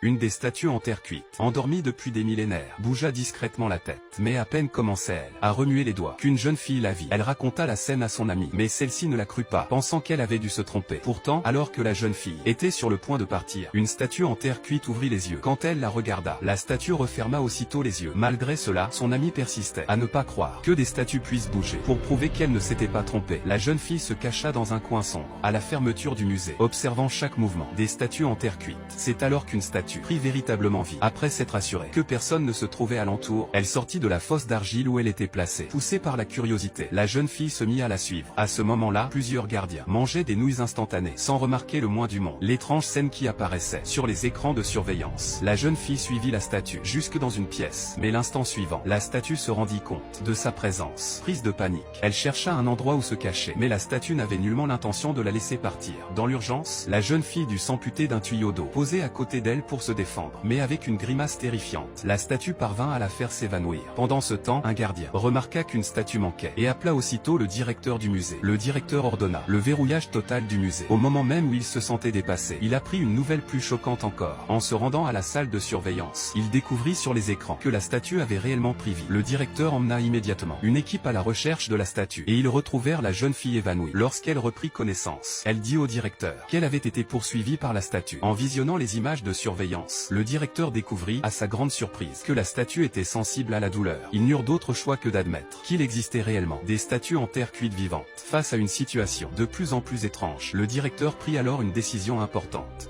Une des statues en terre cuite, endormie depuis des millénaires, bougea discrètement la tête. Mais à peine commençait-elle à remuer les doigts qu'une jeune fille la vit. Elle raconta la scène à son amie, mais celle-ci ne la crut pas, pensant qu'elle avait dû se tromper. Pourtant, alors que la jeune fille était sur le point de partir, une statue en terre cuite ouvrit les yeux. Quand elle la regarda, la statue referma aussitôt les yeux. Malgré cela, son amie persistait à ne pas croire que des statues puissent bouger. Pour prouver qu'elle ne s'était pas trompée, la jeune fille se cacha dans un coin sombre, à la fermeture du musée, observant chaque mouvement des statues en terre cuite. C'est alors qu'une statue prit véritablement vie. Après s'être assurée que personne ne se trouvait alentour, elle sortit de la fosse d'argile où elle était placée. Poussée par la curiosité, la jeune fille se mit à la suivre. À ce moment-là, plusieurs gardiens mangeaient des nouilles instantanées, sans remarquer le moins du monde l'étrange scène qui apparaissait sur les écrans de surveillance. La jeune fille suivit la statue jusque dans une pièce, mais l'instant suivant, la statue se rendit compte de sa présence. Prise de panique, elle chercha un endroit où se cacher, mais la statue n'avait nullement l'intention de la laisser partir. Dans l'urgence, la jeune fille dut s'amputer d'un tuyau d'eau posé à côté d'elle pour se défendre, mais avec une grimace terrifiante, la statue parvint à la faire s'évanouir. Pendant ce temps, un gardien remarqua qu'une statue manquait et appela aussitôt le directeur du musée. Le directeur ordonna le verrouillage total du musée. Au moment même où il se sentait dépassé, il apprit une nouvelle plus choquante encore. En se rendant à la salle de surveillance, il découvrit sur les écrans que la statue avait réellement pris vie. Le directeur emmena immédiatement une équipe à la recherche de la statue et ils retrouvèrent la jeune fille évanouie. Lorsqu'elle reprit connaissance, elle dit au directeur qu'elle avait été poursuivie par la statue. En visionnant les images de surveillance, le directeur découvrit, à sa grande surprise, que la statue était sensible à la douleur. Ils n'eurent d'autre choix que d'admettre qu'il existait réellement des statues en terre cuite vivantes. Face à une situation de plus en plus étrange, le directeur prit alors une décision importante.